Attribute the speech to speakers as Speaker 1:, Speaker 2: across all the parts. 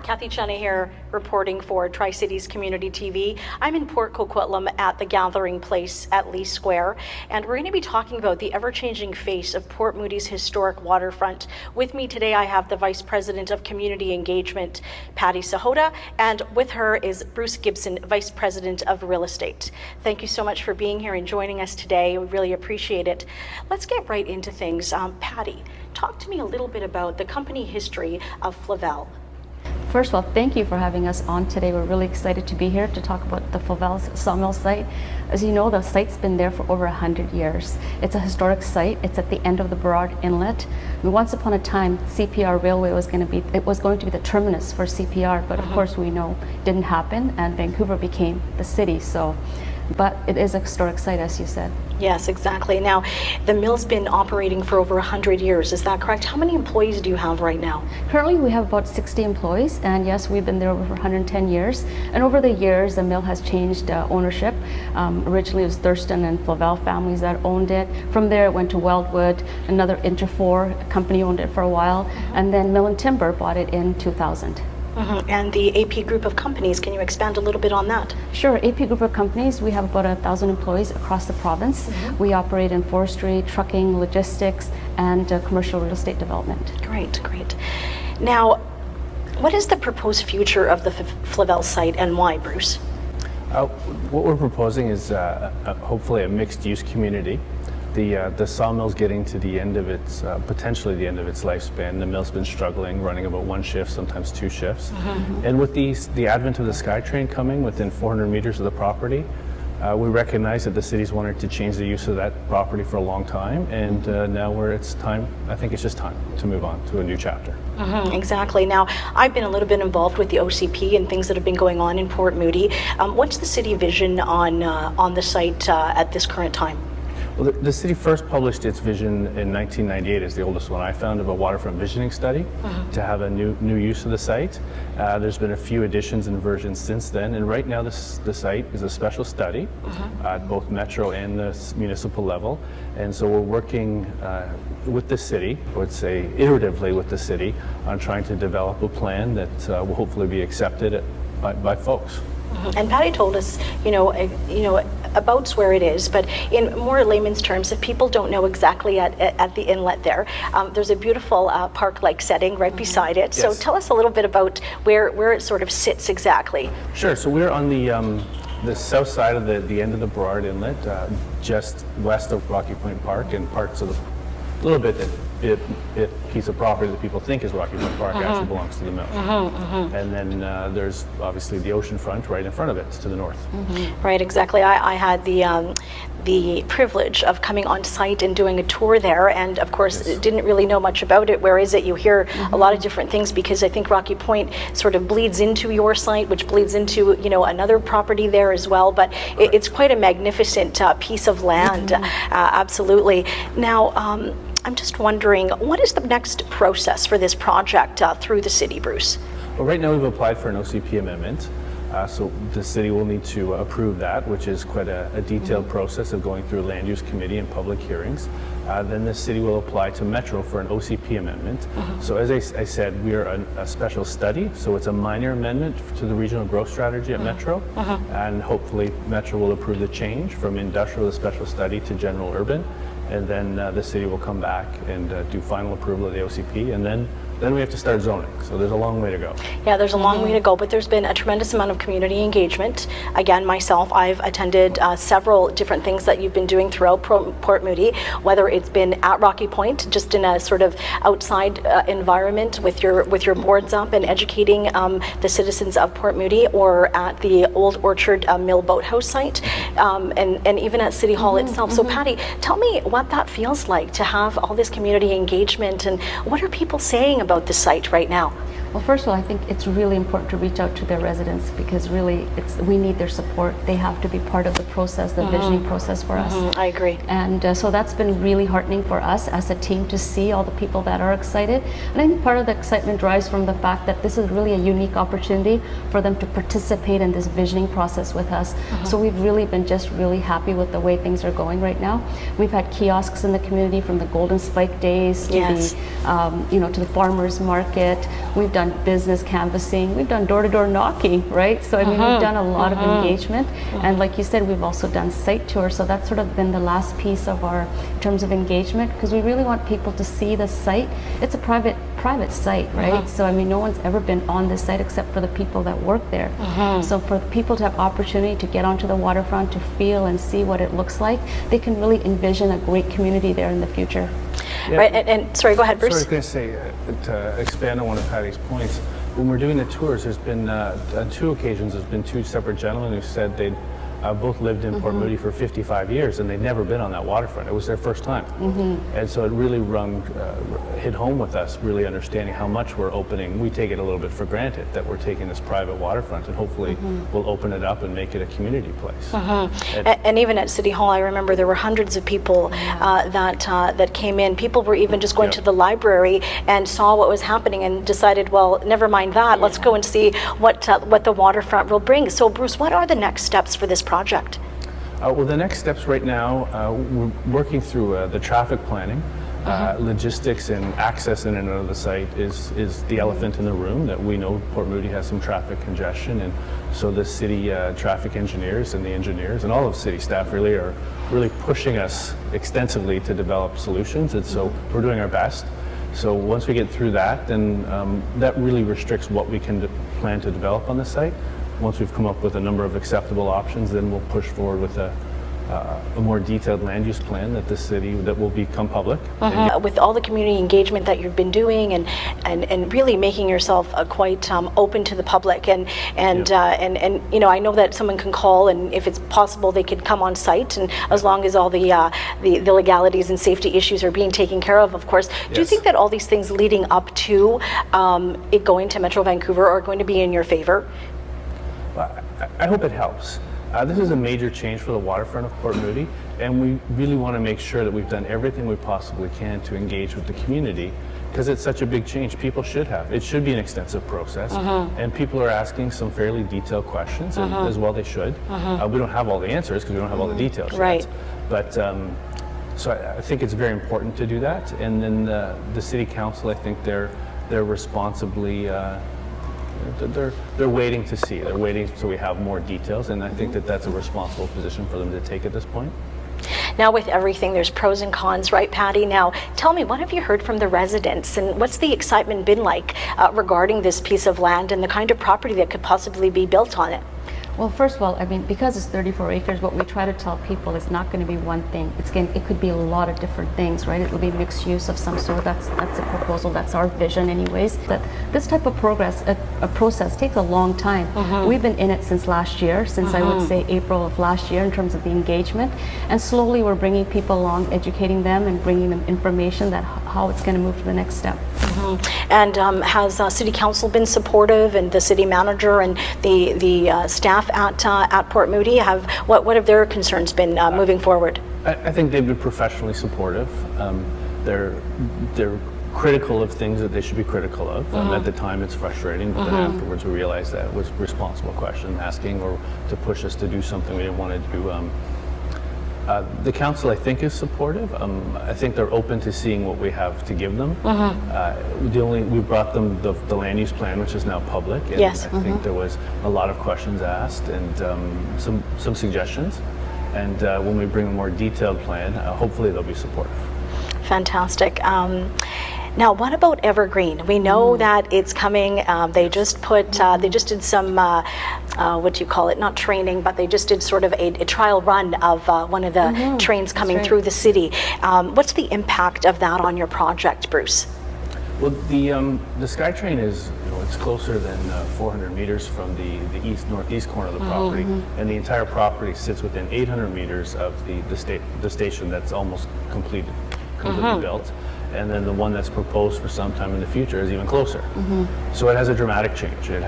Speaker 1: Cathy here, reporting for Tri-Cities Community TV. I'm in Port Coquitlam at the Gathering Place at Lee Square, and we're going to be talking about the ever-changing face of Port Moody's historic waterfront. With me today, I have the Vice President of Community Engagement, Patty Sahota, and with her is Bruce Gibson, Vice President of Real Estate. Thank you so much for being here and joining us today. We really appreciate it. Let's get right into things. Patty, talk to me a little bit about the company history of Flavelle.
Speaker 2: First of all, thank you for having us on today. We're really excited to be here to talk about the Flavelle sawmill site. As you know, the site's been there for over 100 years. It's a historic site. It's at the end of the Burrard Inlet. And once upon a time, CPR Railway was going to be the terminus for CPR, but of course we know it didn't happen, and Vancouver became the city. But it is a historic site, as you said.
Speaker 1: Yes, exactly. Now, the mill's been operating for over 100 years. Is that correct? How many employees do you have right now?
Speaker 2: Currently, we have about 60 employees, and yes, we've been there over 110 years. And over the years, the mill has changed ownership. Originally, it was Thurston and Flavelle families that owned it. From there, it went to Weldwood. Another Interfor company owned it for a while, and then Mill and Timber bought it in 2000.
Speaker 1: And the AP group of companies, can you expand a little bit on that?
Speaker 2: Sure. AP group of companies, we have about 1,000 employees across the province. We operate in forestry, trucking, logistics, and commercial real estate development.
Speaker 1: Great, great. Now, what is the proposed future of the Flavelle site and why, Bruce?
Speaker 3: What we're proposing is hopefully a mixed-use community. The sawmill's getting to the end of its, potentially the end of its lifespan. The mill's been struggling, running about one shift, sometimes two shifts. And with the advent of the Skytrain coming within 400 meters of the property, we recognize that the city's wanted to change the use of that property for a long time, and now it's time, I think it's just time to move on to a new chapter.
Speaker 1: Exactly. Now, I've been a little bit involved with the OCP and things that have been going on in Port Moody. What's the city vision on the site at this current time?
Speaker 3: Well, the city first published its vision in 1998, is the oldest one I found, of a waterfront visioning study to have a new use of the site. There's been a few additions and versions since then, and right now the site is a special study at both Metro and the municipal level. And so we're working with the city, I would say iteratively with the city, on trying to develop a plan that will hopefully be accepted by folks.
Speaker 1: And Patty told us, about where it is, but in more layman's terms, if people don't know exactly at the inlet there's a beautiful park-like setting right beside it. So tell us a little bit about where it sort of sits exactly.
Speaker 3: Sure. So we're on the south side of the end of the Burrard Inlet, just west of Rocky Point Park, and parts of a little bit that piece of property that people think is Rocky Point Park actually belongs to the mill. And then there's obviously the oceanfront right in front of it to the north.
Speaker 1: Right, exactly. I had the privilege of coming on site and doing a tour there, and of course didn't really know much about it. Where is it? You hear a lot of different things, because I think Rocky Point sort of bleeds into your site, which bleeds into another property there as well. But it's quite a magnificent piece of land. Absolutely. Now, I'm just wondering, what is the next process for this project through the city, Bruce?
Speaker 3: Well, right now we've applied for an OCP amendment. So the city will need to approve that, which is quite a detailed process of going through a land use committee and public hearings. Then the city will apply to Metro for an OCP amendment. So as I said, we are a special study, so it's a minor amendment to the regional growth strategy at Metro, and hopefully Metro will approve the change from industrial special study to general urban, and then the city will come back and do final approval of the OCP, and then we have to start zoning. So there's a long way to go. Yeah,
Speaker 1: there's a long way to go, but there's been a tremendous amount of community engagement. Again, myself, I've attended several different things that you've been doing throughout Port Moody, whether it's been at Rocky Point, just in a sort of outside environment with your boards up and educating the citizens of Port Moody, or at the Old Orchard Mill Boathouse site, and even at City Hall itself. So Patty, tell me what that feels like to have all this community engagement, and what are people saying about the site right now?
Speaker 2: Well, first of all, I think it's really important to reach out to their residents, because really we need their support. They have to be part of the process, the visioning process for us.
Speaker 1: I agree.
Speaker 2: And so that's been really heartening for us as a team to see all the people that are excited. And I think part of the excitement drives from the fact that this is really a unique opportunity for them to participate in this visioning process with us. So we've really been just really happy with the way things are going right now. We've had kiosks in the community, from the Golden Spike days to the to the farm farmers market, we've done business canvassing, we've done door-to-door knocking, right? So I mean, we've done a lot of engagement, and like you said, we've also done site tours. So that's sort of been the last piece of our, in terms of engagement, because we really want people to see the site. It's a private site, right? So I mean, no one's ever been on this site except for the people that work there. So for people to have opportunity to get onto the waterfront, to feel and see what it looks like, they can really envision a great community there in the future.
Speaker 3: Yeah.
Speaker 1: Right, and sorry, go ahead, Bruce.
Speaker 3: Sorry, I was going to say, to expand on one of Patty's points, when we're doing the tours, there's been, on 2 occasions, there's been 2 separate gentlemen who said they'd both lived in Port Moody for 55 years and they'd never been on that waterfront. It was their first time. And so it really hit home with us, really understanding how much we're opening. We take it a little bit for granted that we're taking this private waterfront, and hopefully we'll open it up and make it a community place.
Speaker 1: And even at City Hall, I remember there were hundreds of people that came in. People were even just going to the library and saw what was happening and decided, well, never mind that, let's go and see what the waterfront will bring. So Bruce, what are the next steps for this project?
Speaker 3: Well, the next steps right now, we're working through the traffic planning. Logistics and access in and out of the site is the elephant in the room, that we know Port Moody has some traffic congestion, and so the city traffic engineers and the engineers and all of city staff really are pushing us extensively to develop solutions, and so we're doing our best. So once we get through that, then that really restricts what we can plan to develop on the site. Once we've come up with a number of acceptable options, then we'll push forward with a more detailed land use plan that will become public.
Speaker 1: With all the community engagement that you've been doing and really making yourself quite open to the public, and you know, I know that someone can call, and if it's possible they could come on site, and as long as all the legalities and safety issues are being taken care of course. Do you think that all these things leading up to it going to Metro Vancouver are going to be in your favor?
Speaker 3: I hope it helps. This is a major change for the waterfront of Port Moody, and we really want to make sure that we've done everything we possibly can to engage with the community, because it's such a big change. People should have. It should be an extensive process, and people are asking some fairly detailed questions, and as well they should. We don't have all the answers because we don't have all the details
Speaker 1: right
Speaker 3: yet. But so I think it's very important to do that, and then the City Council, I think they're responsibly they're waiting to see. They're waiting so we have more details, and I think that's a responsible position for them to take at this point.
Speaker 1: Now, with everything, there's pros and cons, right, Patty? Now, tell me, what have you heard from the residents, and what's the excitement been like regarding this piece of land and the kind of property that could possibly be built on it?
Speaker 2: Well, first of all, I mean, because it's 34 acres, what we try to tell people is not going to be one thing. It could be a lot of different things, right? It will be mixed use of some sort. That's a proposal. That's our vision, anyways. That this type of process takes a long time. We've been in it since last year, since I would say April of last year, in terms of the engagement, and slowly we're bringing people along, educating them, and bringing them information that how it's going to move to the next step.
Speaker 1: And has City Council been supportive, and the city manager and the staff at Port Moody? What have their concerns been moving forward?
Speaker 3: I think they've been professionally supportive. They're critical of things that they should be critical of. At the time it's frustrating, but then afterwards we realized that it was a responsible question asking, or to push us to do something we didn't want to do. The council, I think, is supportive. I think they're open to seeing what we have to give them. We brought them the land use plan, which is now public, and
Speaker 1: yes.
Speaker 3: I think there was a lot of questions asked and some suggestions. And when we bring a more detailed plan, hopefully they'll be supportive.
Speaker 1: Fantastic. Now, what about Evergreen? We know that it's coming. They just did some, what do you call it? Not training, but they just did sort of a trial run of one of the trains coming through the city. What's the impact of that on your project, Bruce?
Speaker 3: Well, the Skytrain is, it's closer than 400 meters from the northeast corner of the property, and the entire property sits within 800 meters of the station that's almost completely built. And then the one that's proposed for some time in the future is even closer. So it has a dramatic change. It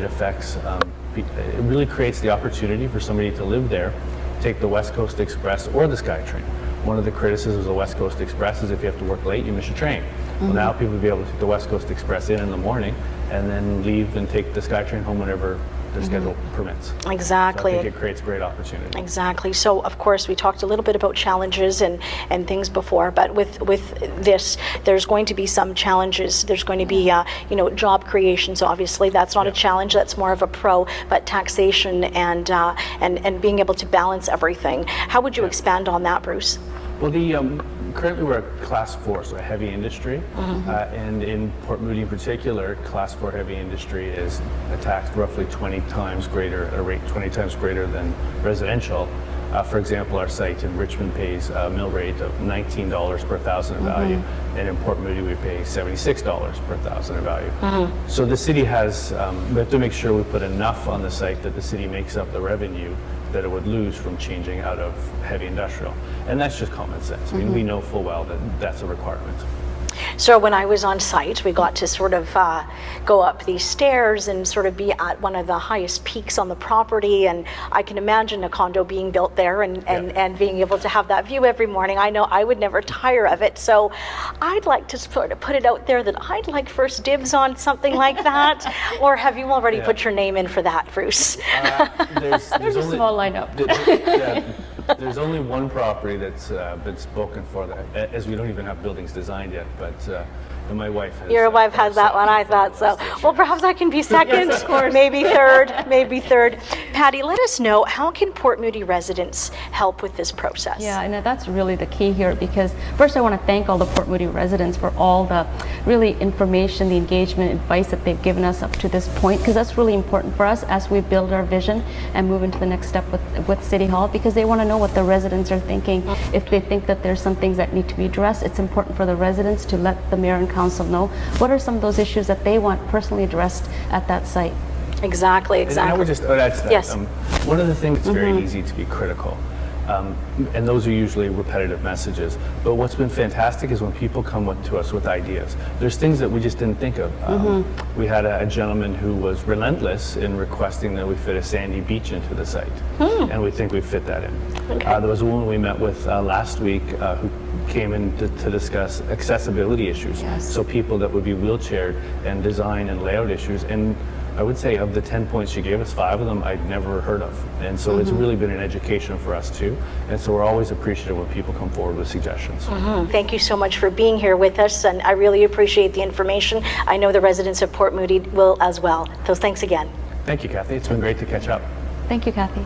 Speaker 3: affects, it really creates the opportunity for somebody to live there, take the West Coast Express or the Skytrain. One of the criticisms of the West Coast Express is if you have to work late, you miss your train. Well, now people will be able to take the West Coast Express in the morning and then leave and take the Skytrain home whenever their schedule permits.
Speaker 1: Exactly.
Speaker 3: So I think it creates a great opportunity.
Speaker 1: Exactly. So, of course, we talked a little bit about challenges and things before, but with this, there's going to be some challenges. There's going to be, job creations. Obviously, that's not a challenge. That's more of a pro. But taxation and being able to balance everything. How would you expand on that, Bruce?
Speaker 3: Well, currently we're a Class 4, so a heavy industry, and in Port Moody in particular, Class 4 heavy industry is taxed roughly 20 times greater, at a rate 20 times greater than residential. For example, our site in Richmond pays a mill rate of $19 per thousand of value, and in Port Moody we pay $76 per thousand of value. So the city has, we have to make sure we put enough on the site that the city makes up the revenue that it would lose from changing out of heavy industrial. And that's just common sense. I mean, we know full well that that's a requirement.
Speaker 1: So when I was on site, we got to sort of go up these stairs and sort of be at one of the highest peaks on the property. And I can imagine a condo being built there and being able to have that view every morning. I know I would never tire of it. So I'd like to sort of put it out there that I'd like first dibs on something like that. Or have you already put your name in for that, Bruce?
Speaker 2: There's a small lineup.
Speaker 3: There's only one property that's been spoken for, that, as we don't even have buildings designed yet, but and my wife has.
Speaker 1: Your wife has that one, I thought so. Well, perhaps I can be second, or maybe third, Patty, let us know, how can Port Moody residents help with this process?
Speaker 2: Yeah, and that's really the key here, because first I want to thank all the Port Moody residents for all the really information, the engagement, advice that they've given us up to this point, because that's really important for us as we build our vision and move into the next step with City Hall, because they want to know what the residents are thinking. If they think that there's some things that need to be addressed, it's important for the residents to let the mayor and council know what are some of those issues that they want personally addressed at that site.
Speaker 1: Exactly.
Speaker 3: And I would just add to that.
Speaker 1: Yes.
Speaker 3: One of the things that's very easy to be critical, and those are usually repetitive messages, but what's been fantastic is when people come to us with ideas. There's things that we just didn't think of. We had a gentleman who was relentless in requesting that we fit a sandy beach into the site, and we think we fit that in.
Speaker 1: Okay.
Speaker 3: There was a woman we met with last week who came in to discuss accessibility issues, so people that would be wheelchaired, and design and layout issues. And I would say of the 10 points she gave us, 5 of them I'd never heard of. And so it's really been an education for us too. And so we're always appreciative when people come forward with suggestions.
Speaker 1: Thank you so much for being here with us, and I really appreciate the information. I know the residents of Port Moody will as well. So thanks again.
Speaker 3: Thank you, Cathy. It's been great to catch up.
Speaker 2: Thank you, Cathy.